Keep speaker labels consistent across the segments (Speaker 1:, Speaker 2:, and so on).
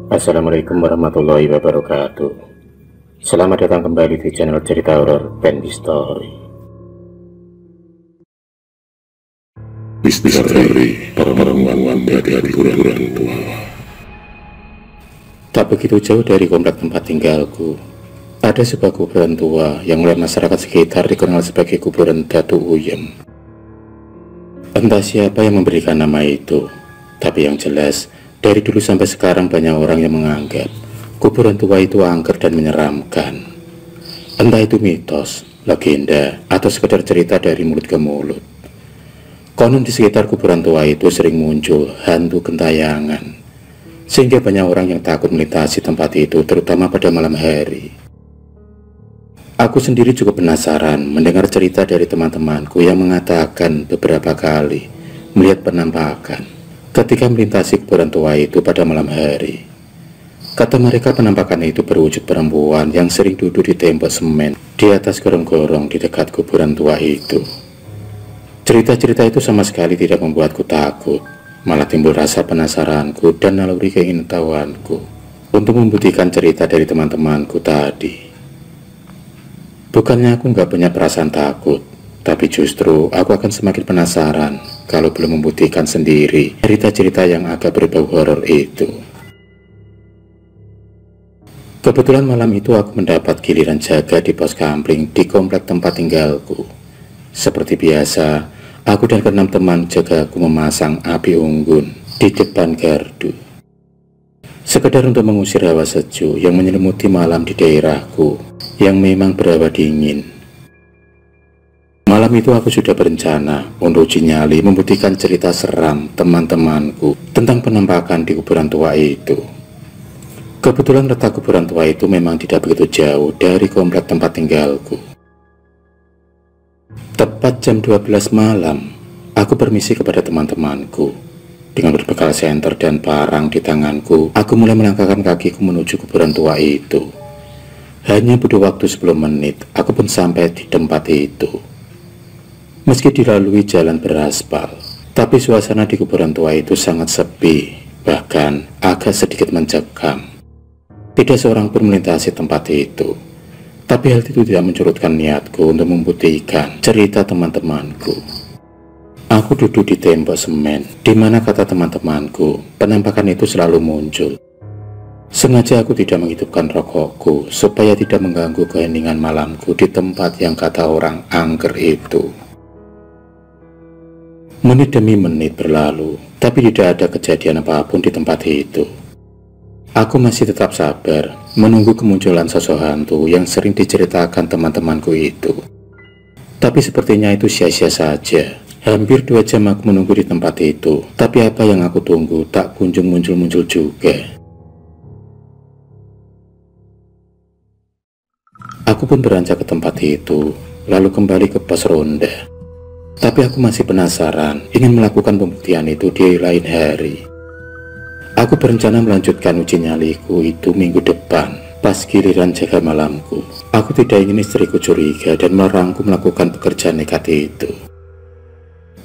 Speaker 1: Assalamualaikum warahmatullahi wabarakatuh. Selamat datang kembali di channel cerita horor Bendy Story.
Speaker 2: Misteri perempuan dari kuburan tua.
Speaker 1: Tak begitu jauh dari komplek tempat tinggalku, ada sebuah kuburan tua yang oleh masyarakat sekitar dikenal sebagai kuburan Datu Uyem. Entah siapa yang memberikan nama itu, tapi yang jelas dari dulu sampai sekarang banyak orang yang menganggap kuburan tua itu angker dan menyeramkan. Entah itu mitos, legenda, atau sekedar cerita dari mulut ke mulut. Konon di sekitar kuburan tua itu sering muncul hantu gentayangan, sehingga banyak orang yang takut melintasi tempat itu, terutama pada malam hari. Aku sendiri cukup penasaran mendengar cerita dari teman-temanku yang mengatakan beberapa kali melihat penampakan ketika melintasi kuburan tua itu pada malam hari. Kata mereka penampakan itu berwujud perempuan yang sering duduk di tembok semen di atas gorong-gorong di dekat kuburan tua itu. Cerita-cerita itu sama sekali tidak membuatku takut, malah timbul rasa penasaranku dan naluri keingintahuanku untuk membuktikan cerita dari teman-temanku tadi. Bukannya aku nggak punya perasaan takut, tapi justru aku akan semakin penasaran kalau belum membuktikan sendiri cerita-cerita yang agak berbau horor itu. Kebetulan malam itu aku mendapat giliran jaga di pos kampling di komplek tempat tinggalku. Seperti biasa, aku dan keenam teman jagaku memasang api unggun di depan gardu, sekedar untuk mengusir hawa sejuk yang menyelimuti malam di daerahku yang memang berhawa dingin. Malam itu aku sudah berencana untuk uji nyali membuktikan cerita seram teman-temanku tentang penampakan di kuburan tua itu. Kebetulan letak kuburan tua itu memang tidak begitu jauh dari komplek tempat tinggalku. Tepat jam 12 malam, aku permisi kepada teman-temanku. Dengan berbekal senter dan parang di tanganku, aku mulai melangkahkan kakiku menuju kuburan tua itu. Hanya butuh waktu 10 menit, aku pun sampai di tempat itu. Meski dilalui jalan beraspal, tapi suasana di kuburan tua itu sangat sepi, bahkan agak sedikit mencekam. Tidak seorang pun melintasi tempat itu. Tapi hal itu tidak mencurutkan niatku untuk membuktikan cerita teman-temanku. Aku duduk di tembok semen, di mana kata teman-temanku, penampakan itu selalu muncul. Sengaja aku tidak menghidupkan rokokku supaya tidak mengganggu keheningan malamku di tempat yang kata orang angker itu. Menit demi menit berlalu, tapi tidak ada kejadian apapun di tempat itu. Aku masih tetap sabar menunggu kemunculan sosok hantu yang sering diceritakan teman-temanku itu. Tapi sepertinya itu sia-sia saja. Hampir 2 jam aku menunggu di tempat itu, tapi apa yang aku tunggu tak kunjung muncul-muncul juga. Aku pun beranjak ke tempat itu, lalu kembali ke pos ronda. Tapi aku masih penasaran, ingin melakukan pembuktian itu di lain hari. Aku berencana melanjutkan uji nyaliku itu minggu depan, pas giliran jaga malamku. Aku tidak ingin istriku curiga dan melarangku melakukan pekerjaan nekat itu.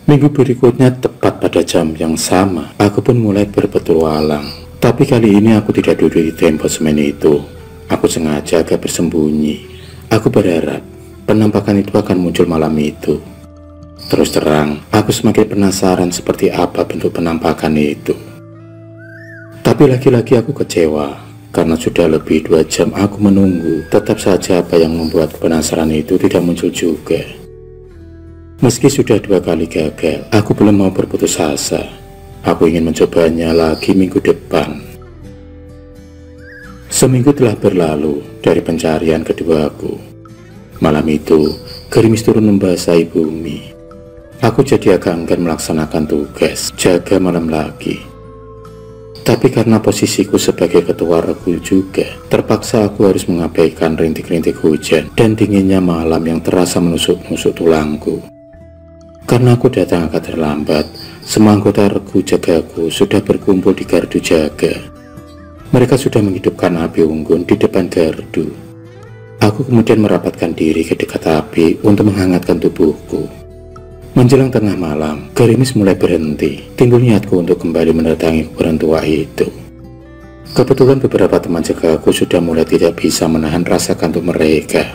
Speaker 1: Minggu berikutnya tepat pada jam yang sama, aku pun mulai berpetualang. Tapi kali ini aku tidak duduk di tembok semen itu. Aku sengaja agak bersembunyi. Aku berharap penampakan itu akan muncul malam itu. Terus terang, aku semakin penasaran seperti apa bentuk penampakan itu. Tapi lagi-lagi aku kecewa, karena sudah lebih 2 jam aku menunggu. Tetap saja apa yang membuat penasaran itu tidak muncul juga. Meski sudah 2 kali gagal, aku belum mau berputus asa. Aku ingin mencobanya lagi minggu depan. Seminggu telah berlalu dari pencarian keduaku. Malam itu, gerimis turun membasahi bumi. Aku jadi agak enggan melaksanakan tugas jaga malam lagi. Tapi karena posisiku sebagai ketua regu juga, terpaksa aku harus mengabaikan rintik-rintik hujan dan dinginnya malam yang terasa menusuk-nusuk tulangku. Karena aku datang agak terlambat, semua anggota regu jagaku sudah berkumpul di gardu jaga. Mereka sudah menghidupkan api unggun di depan gardu. Aku kemudian merapatkan diri ke dekat api untuk menghangatkan tubuhku. Menjelang tengah malam, gerimis mulai berhenti. Timbul niatku untuk kembali mendatangi kuburan tua itu. Kebetulan beberapa teman jagaku sudah mulai tidak bisa menahan rasa kantuk mereka.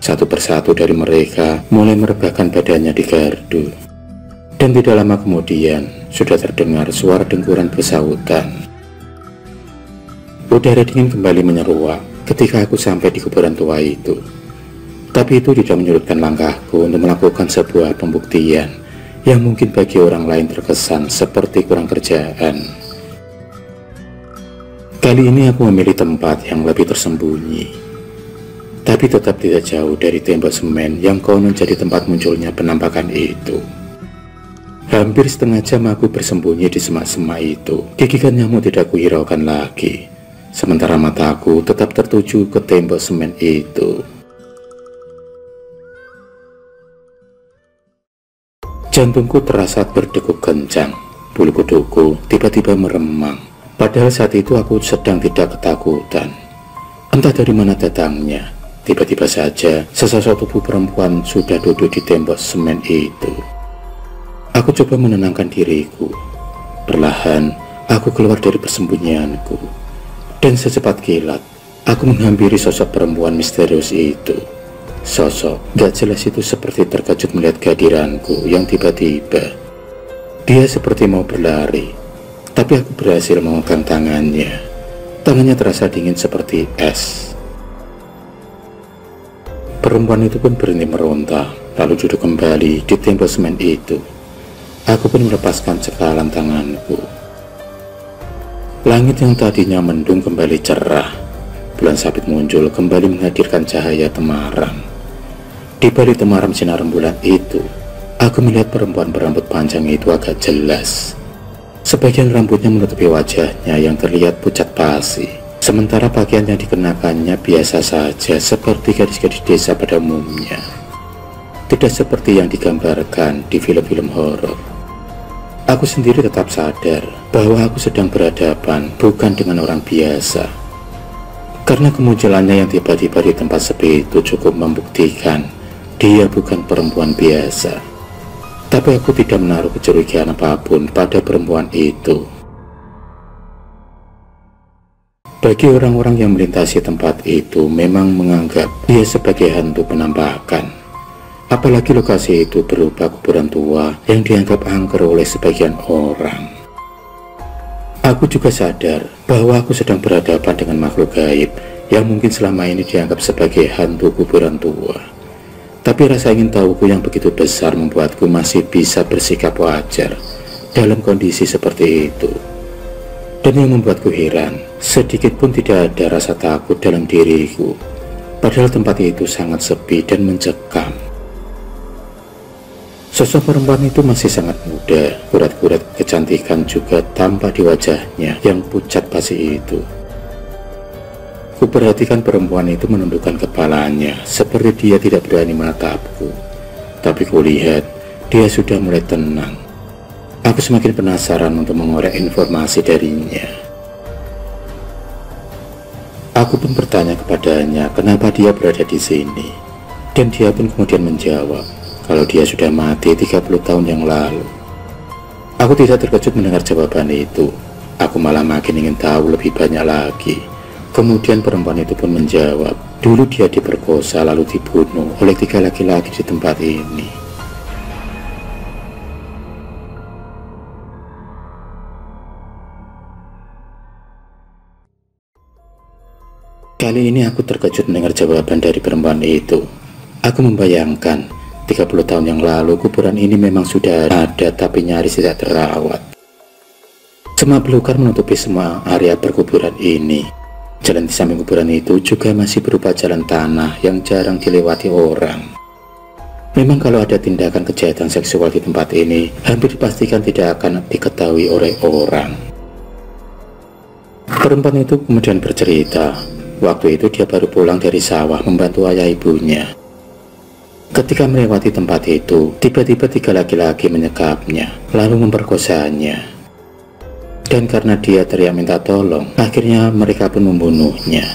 Speaker 1: Satu persatu dari mereka mulai merebahkan badannya di gardu. Dan tidak lama kemudian sudah terdengar suara dengkuran bersahutan. Udara dingin kembali menyeruak ketika aku sampai di kuburan tua itu. Tapi itu tidak menyurutkan langkahku untuk melakukan sebuah pembuktian yang mungkin bagi orang lain terkesan seperti kurang kerjaan. Kali ini aku memilih tempat yang lebih tersembunyi, tapi tetap tidak jauh dari tembok semen yang konon jadi tempat munculnya penampakan itu. Hampir setengah jam aku bersembunyi di semak-semak itu. Gigikan nyamuk tidak kuhiraukan lagi, sementara mataku tetap tertuju ke tembok semen itu. Jantungku terasa berdegup kencang, bulu kuduku tiba-tiba meremang. Padahal saat itu aku sedang tidak ketakutan. Entah dari mana datangnya, tiba-tiba saja sesosok tubuh perempuan sudah duduk di tembok semen itu. Aku coba menenangkan diriku. Perlahan, aku keluar dari persembunyianku. Dan secepat kilat, aku menghampiri sosok perempuan misterius itu. Sosok gak jelas itu seperti terkejut melihat kehadiranku yang tiba-tiba. Dia seperti mau berlari, tapi aku berhasil memegang tangannya. Tangannya terasa dingin seperti es. Perempuan itu pun berhenti meronta, lalu duduk kembali di tembok semen itu. Aku pun melepaskan cekalan tanganku. Langit yang tadinya mendung kembali cerah. Bulan sabit muncul kembali menghadirkan cahaya temaram. Di balik temaram sinar rembulan itu, aku melihat perempuan berambut panjang itu agak jelas. Sebagian rambutnya menutupi wajahnya yang terlihat pucat pasi, sementara pakaian yang dikenakannya biasa saja seperti gadis-gadis desa pada umumnya. Tidak seperti yang digambarkan di film-film horor. Aku sendiri tetap sadar bahwa aku sedang berhadapan bukan dengan orang biasa. Karena kemunculannya yang tiba-tiba di tempat sepi itu cukup membuktikan dia bukan perempuan biasa. Tapi aku tidak menaruh kecurigaan apapun pada perempuan itu. Bagi orang-orang yang melintasi tempat itu memang menganggap dia sebagai hantu penampakan. Apalagi lokasi itu berupa kuburan tua yang dianggap angker oleh sebagian orang. Aku juga sadar bahwa aku sedang berhadapan dengan makhluk gaib yang mungkin selama ini dianggap sebagai hantu kuburan tua. Tapi rasa ingin tahuku yang begitu besar membuatku masih bisa bersikap wajar dalam kondisi seperti itu. Dan yang membuatku heran, sedikit pun tidak ada rasa takut dalam diriku. Padahal tempat itu sangat sepi dan mencekam. Sosok perempuan itu masih sangat muda, kurat-kurat kecantikan juga tampak di wajahnya yang pucat pasi itu. Kuperhatikan perempuan itu menundukkan kepalanya seperti dia tidak berani menatapku. Tapi kulihat dia sudah mulai tenang. Aku semakin penasaran untuk mengorek informasi darinya. Aku pun bertanya kepadanya kenapa dia berada di sini. Dan dia pun kemudian menjawab kalau dia sudah mati 30 tahun yang lalu. Aku tidak terkejut mendengar jawaban itu. Aku malah makin ingin tahu lebih banyak lagi. Kemudian perempuan itu pun menjawab, dulu dia diperkosa lalu dibunuh oleh 3 laki-laki di tempat ini. Kali ini aku terkejut mendengar jawaban dari perempuan itu. Aku membayangkan 30 tahun yang lalu kuburan ini memang sudah ada tapi nyaris tidak terawat. Semak belukar menutupi semua area perkuburan ini. Jalan di samping kuburan itu juga masih berupa jalan tanah yang jarang dilewati orang. Memang kalau ada tindakan kejahatan seksual di tempat ini, hampir dipastikan tidak akan diketahui oleh orang. Perempuan itu kemudian bercerita, waktu itu dia baru pulang dari sawah membantu ayah ibunya. Ketika melewati tempat itu, tiba-tiba 3 laki-laki menyekapnya, lalu memperkosanya. Dan karena dia teriak minta tolong, akhirnya mereka pun membunuhnya.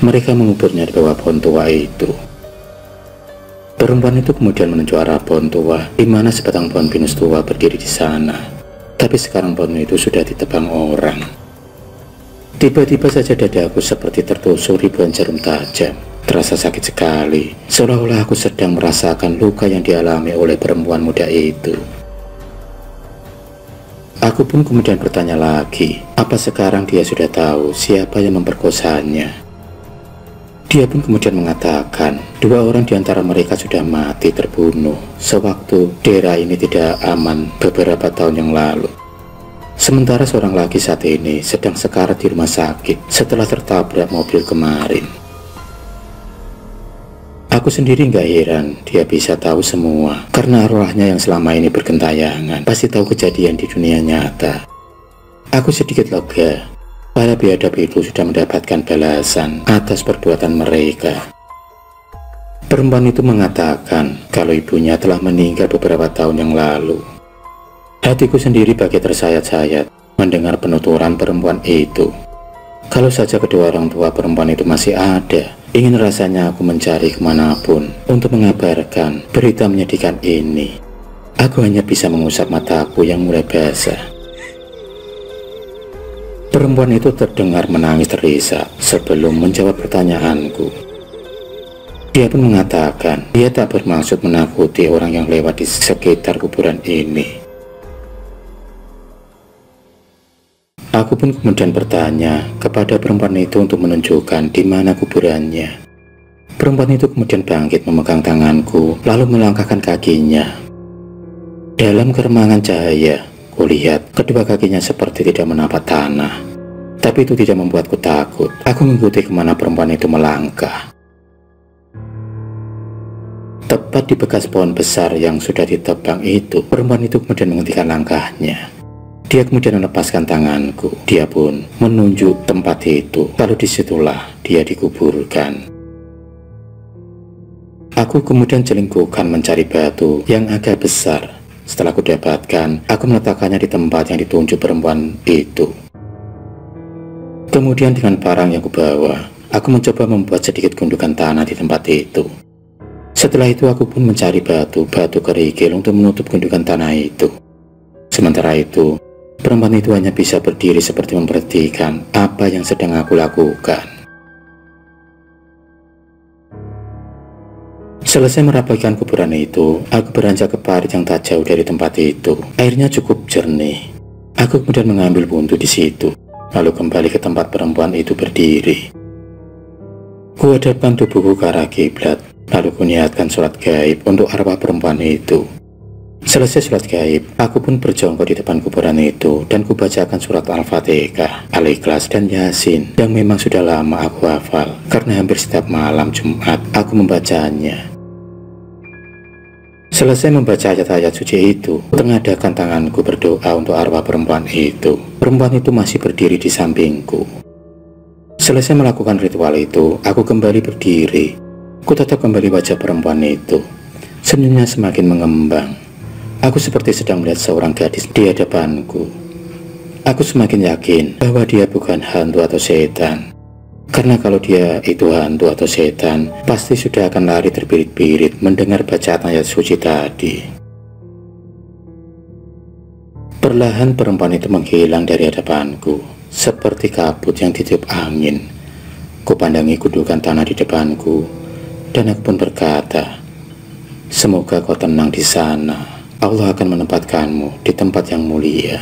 Speaker 1: Mereka menguburnya di bawah pohon tua itu. Perempuan itu kemudian menuju arah pohon tua, di mana sebatang pohon pinus tua berdiri di sana. Tapi sekarang pohon itu sudah ditebang orang. Tiba-tiba saja dadaku seperti tertusuk ribuan jarum tajam. Terasa sakit sekali, seolah-olah aku sedang merasakan luka yang dialami oleh perempuan muda itu. Aku pun kemudian bertanya lagi, apa sekarang dia sudah tahu siapa yang memperkosanya? Dia pun kemudian mengatakan, 2 orang di antara mereka sudah mati terbunuh sewaktu daerah ini tidak aman beberapa tahun yang lalu. Sementara seorang lagi saat ini sedang sekarat di rumah sakit setelah tertabrak mobil kemarin. Aku sendiri nggak heran dia bisa tahu semua, karena arwahnya yang selama ini bergentayangan pasti tahu kejadian di dunia nyata. Aku sedikit lega, para biadab itu sudah mendapatkan balasan atas perbuatan mereka. Perempuan itu mengatakan kalau ibunya telah meninggal beberapa tahun yang lalu. Hatiku sendiri bagai tersayat-sayat mendengar penuturan perempuan itu. Kalau saja kedua orang tua perempuan itu masih ada, ingin rasanya aku mencari kemanapun untuk mengabarkan berita menyedihkan ini. Aku hanya bisa mengusap mataku yang mulai basah. Perempuan itu terdengar menangis terisak sebelum menjawab pertanyaanku. Dia pun mengatakan dia tak bermaksud menakuti orang yang lewat di sekitar kuburan ini. Aku pun kemudian bertanya kepada perempuan itu untuk menunjukkan di mana kuburannya. Perempuan itu kemudian bangkit memegang tanganku lalu melangkahkan kakinya. Dalam keremangan cahaya, kulihat kedua kakinya seperti tidak menapak tanah. Tapi itu tidak membuatku takut. Aku mengikuti kemana perempuan itu melangkah. Tepat di bekas pohon besar yang sudah ditebang itu, perempuan itu kemudian menghentikan langkahnya. Dia kemudian melepaskan tanganku. Dia pun menunjuk tempat itu. Lalu disitulah dia dikuburkan. Aku kemudian celingkukan mencari batu yang agak besar. Setelah aku dapatkan, aku meletakkannya di tempat yang ditunjuk perempuan itu. Kemudian dengan barang yang kubawa, aku mencoba membuat sedikit gundukan tanah di tempat itu. Setelah itu aku pun mencari batu kerikil untuk menutup gundukan tanah itu. Sementara itu, perempuan itu hanya bisa berdiri seperti memperhatikan apa yang sedang aku lakukan. Selesai merapikan kuburan itu, aku beranjak ke parit yang tak jauh dari tempat itu. Airnya cukup jernih. Aku kemudian mengambil wudhu di situ, lalu kembali ke tempat perempuan itu berdiri. Kuhadapkan tubuhku ke arah kiblat, lalu kuniatkan surat gaib untuk arwah perempuan itu. Selesai surat gaib, aku pun berjongkok di depan kuburan itu dan kubacakan surat Al-Fatihah, Al-Ikhlas, dan Yasin yang memang sudah lama aku hafal karena hampir setiap malam Jumat aku membacanya. Selesai membaca ayat-ayat suci itu, tengadahkan tanganku berdoa untuk arwah perempuan itu. Perempuan itu masih berdiri di sampingku. Selesai melakukan ritual itu, aku kembali berdiri. Ku tatap kembali wajah perempuan itu. Senyumnya semakin mengembang. Aku seperti sedang melihat seorang gadis di hadapanku. Aku semakin yakin bahwa dia bukan hantu atau setan. Karena kalau dia itu hantu atau setan, pasti sudah akan lari terbirit-birit mendengar bacaan ayat suci tadi. Perlahan perempuan itu menghilang dari hadapanku, seperti kabut yang ditiup angin. Kupandangi gundukan tanah di depanku, dan aku pun berkata, semoga kau tenang di sana. Allah akan menempatkanmu di tempat yang mulia.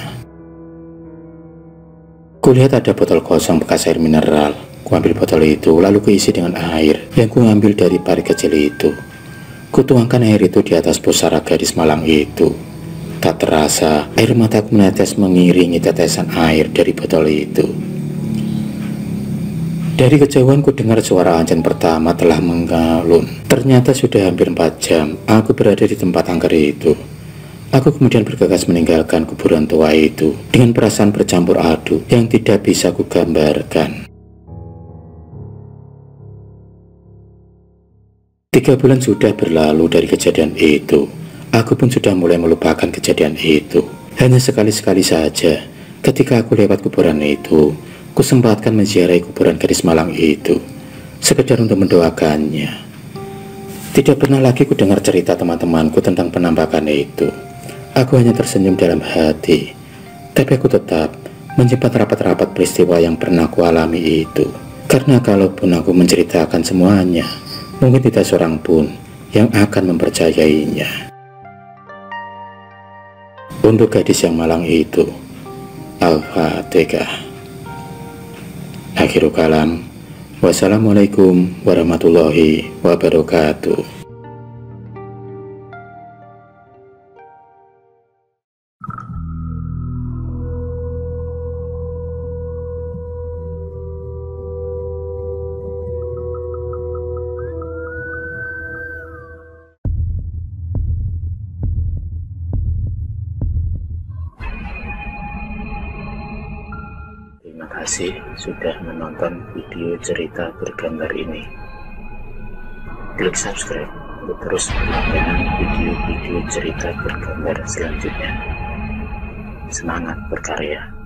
Speaker 1: Kulihat ada botol kosong bekas air mineral. Kuambil botol itu lalu kuisi dengan air yang kuambil dari parit kecil itu. Kutuangkan air itu di atas pusara gadis malang itu. Tak terasa air mataku menetes mengiringi tetesan air dari botol itu. Dari kejauhan ku dengar suara ajan pertama telah mengalun. Ternyata sudah hampir 4 jam aku berada di tempat angker itu. Aku kemudian bergegas meninggalkan kuburan tua itu dengan perasaan bercampur aduk yang tidak bisa kugambarkan. 3 bulan sudah berlalu dari kejadian itu. Aku pun sudah mulai melupakan kejadian itu. Hanya sekali-sekali saja ketika aku lewat kuburan itu, kusempatkan menziarahi kuburan gadis malang itu, sekedar untuk mendoakannya. Tidak pernah lagi ku dengar cerita teman-temanku tentang penampakan itu. Aku hanya tersenyum dalam hati, tapi aku tetap menyimpan rapat-rapat peristiwa yang pernah kualami itu. Karena kalaupun aku menceritakan semuanya, mungkin tidak seorang pun yang akan mempercayainya. Untuk gadis yang malang itu, Al-Fatihah. Akhirul kalam. Wassalamualaikum warahmatullahi wabarakatuh. Terima kasih sudah menonton video cerita bergambar ini. Klik subscribe untuk terus mendapatkan video-video cerita bergambar selanjutnya. Semangat berkarya.